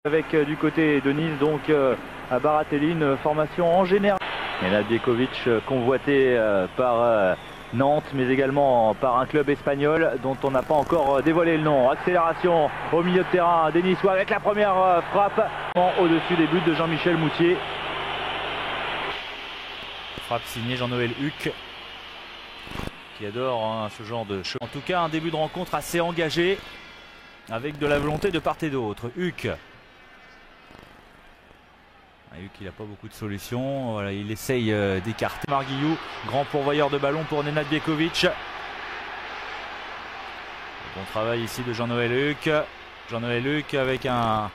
Avec du côté de Nice, donc à Baratelli, une formation en général. Nenad Bjeković convoité par Nantes, mais également par un club espagnol dont on n'a pas encore dévoilé le nom. Accélération au milieu de terrain des Niçois avec la première frappe au-dessus des buts de Jean-Michel Moutier. Frappe signée Jean-Noël Huck, qui adore ce genre de choses. En tout cas, un début de rencontre assez engagé, avec de la volonté de part et d'autre. Huck. Huck, il n'a pas beaucoup de solutions. Voilà, il essaye d'écarter. Marguillou, grand pourvoyeur de ballon pour Nenad Bjeković. Bon travail ici de Jean-Noël Huck. Jean-Noël Huck avec un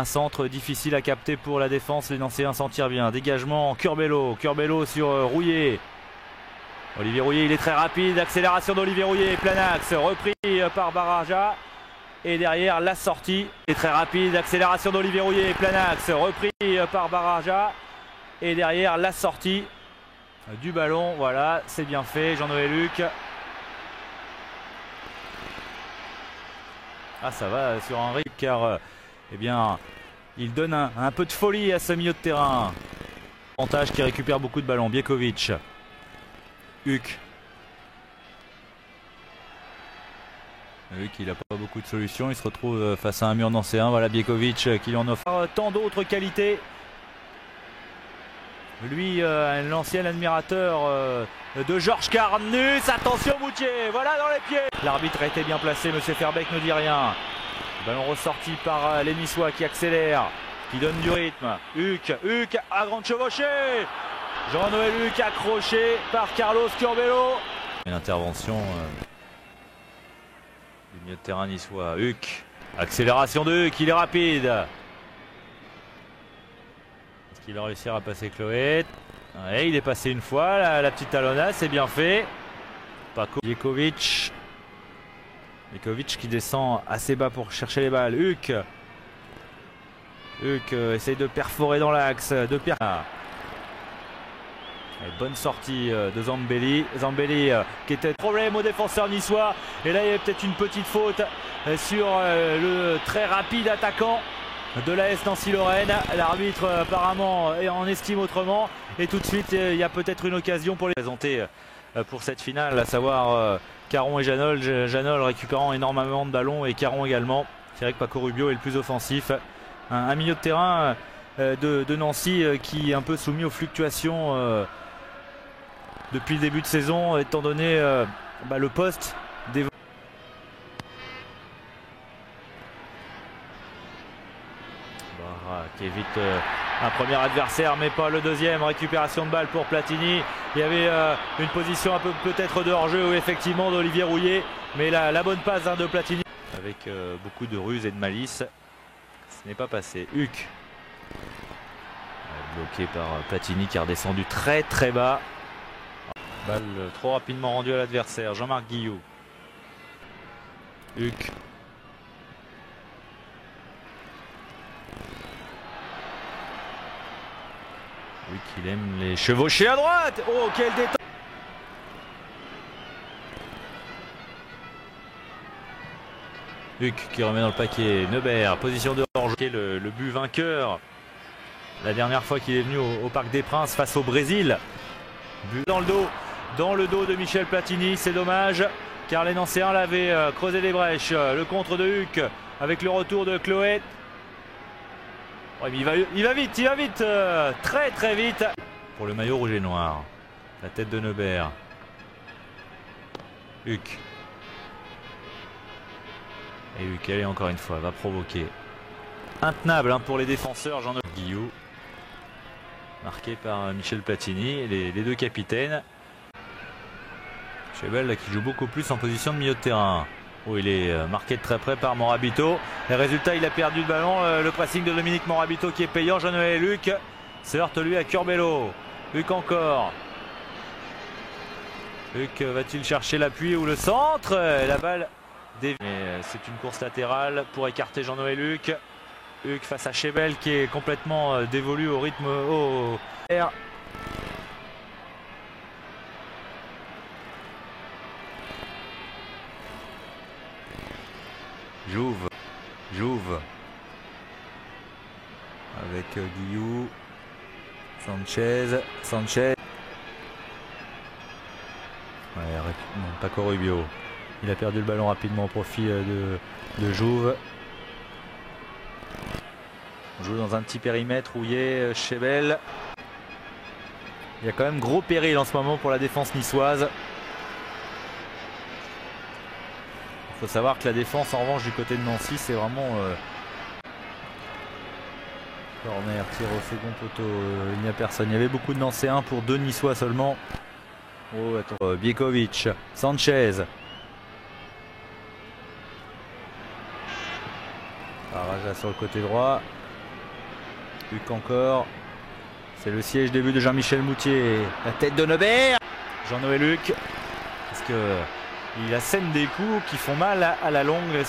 centre difficile à capter pour la défense. Les Nancéens s'en tirent bien. Dégagement, Curbelo. Curbelo sur Rouillet. Olivier Rouillet, il est très rapide. Accélération d'Olivier Rouillet. Plein axe. Repris par Baraja. Et derrière la sortie est très rapide, accélération d'Olivier Rouillet, plein axe, repris par Baraja. Et derrière la sortie du ballon, voilà, c'est bien fait, Jean-Noël Huck. Ah, ça va sur un rythme car eh bien, il donne un peu de folie à ce milieu de terrain. Avantage qui récupère beaucoup de ballons, Bjeković. Huck. Huck, il n'a pas beaucoup de solutions, il se retrouve face à un mur nancéen. Voilà Bjeković qui lui en offre tant d'autres qualités. Lui, l'ancien admirateur de Georges Carnus. Attention Moutier, voilà dans les pieds. L'arbitre a été bien placé, monsieur Ferbeck ne dit rien. Ballon ressorti par les Niçois qui accélèrent, qui donnent du rythme. Huck à grande chevauchée. Jean-Noël Huck accroché par Carlos Curbelo. Une intervention du milieu de terrain niçois. Huck, accélération de Huck, il est rapide. Est-ce qu'il va réussir à passer Chloé? Ouais, il est passé une fois, la petite talonnade, c'est bien fait. Paco Bjeković. Bjeković qui descend assez bas pour chercher les balles. Huck essaye de perforer dans l'axe. Bonne sortie de Zambelli. Zambelli qui était problème au défenseur niçois. Et là il y avait peut-être une petite faute sur le très rapide attaquant de l'AS Nancy-Lorraine. L'arbitre apparemment en estime autrement. Et tout de suite il y a peut-être une occasion pour les présenter pour cette finale, à savoir Caron et Janol. Janol récupérant énormément de ballons et Caron également. C'est vrai que Paco Rubio est le plus offensif. Un milieu de terrain de Nancy qui est un peu soumis aux fluctuations depuis le début de saison, étant donné le poste des... qui évite un premier adversaire mais pas le deuxième. Récupération de balle pour Platini. Il y avait une position un peu peut-être de hors-jeu effectivement d'Olivier Rouillet, mais la bonne passe de Platini avec beaucoup de ruse et de malice. Ce n'est pas passé. Huck bloqué par Platini qui est redescendu très très bas. Balle trop rapidement rendue à l'adversaire. Jean-Marc Guillou. Huck. Huck, il aime les chevaucher à droite. Oh, quel détail. Huck qui remet dans le paquet. Neubert, position de hors-jeu. Le but vainqueur la dernière fois qu'il est venu au Parc des Princes face au Brésil. But dans le dos de Michel Platini, c'est dommage car les Nancéens l'avaient creusé des brèches. Le contre de Huck avec le retour de Chloé. Ouais, mais il va vite, très très vite pour le maillot rouge et noir. La tête de Neubert. Huck. Et Huck, allez, encore une fois, va provoquer. Intenable pour les défenseurs. Jean-Noël Guillou. Marqué par Michel Platini, les deux capitaines. Chebel qui joue beaucoup plus en position de milieu de terrain. Oh, il est marqué de très près par Morabito. Les résultats, il a perdu le ballon. Le pressing de Dominique Morabito qui est payant. Jean-Noël Huck se heurte lui à Curbelo. Huck encore. Huck va-t-il chercher l'appui ou le centre? La balle dévie. C'est une course latérale pour écarter Jean-Noël Huck. Huck face à Chebel qui est complètement dévolu au rythme au air. Jouve. avec Guillou. Sanchez. Ouais, non, Paco Rubio. Il a perdu le ballon rapidement au profit de Jouve. On joue dans un petit périmètre rouillé. Chebel. Il y a quand même gros péril en ce moment pour la défense niçoise. Il faut savoir que la défense en revanche du côté de Nancy, c'est vraiment corner, tir au second poteau, il n'y a personne. Il y avait beaucoup de Nancéens pour 2 Niçois seulement. Oh attends, Biekovic, Sanchez. Raja sur le côté droit. Huc encore. C'est le siège début de Jean-Michel Moutier. La tête de Neubert. Jean-Noël Huc. Parce que il assène des coups qui font mal à la longue.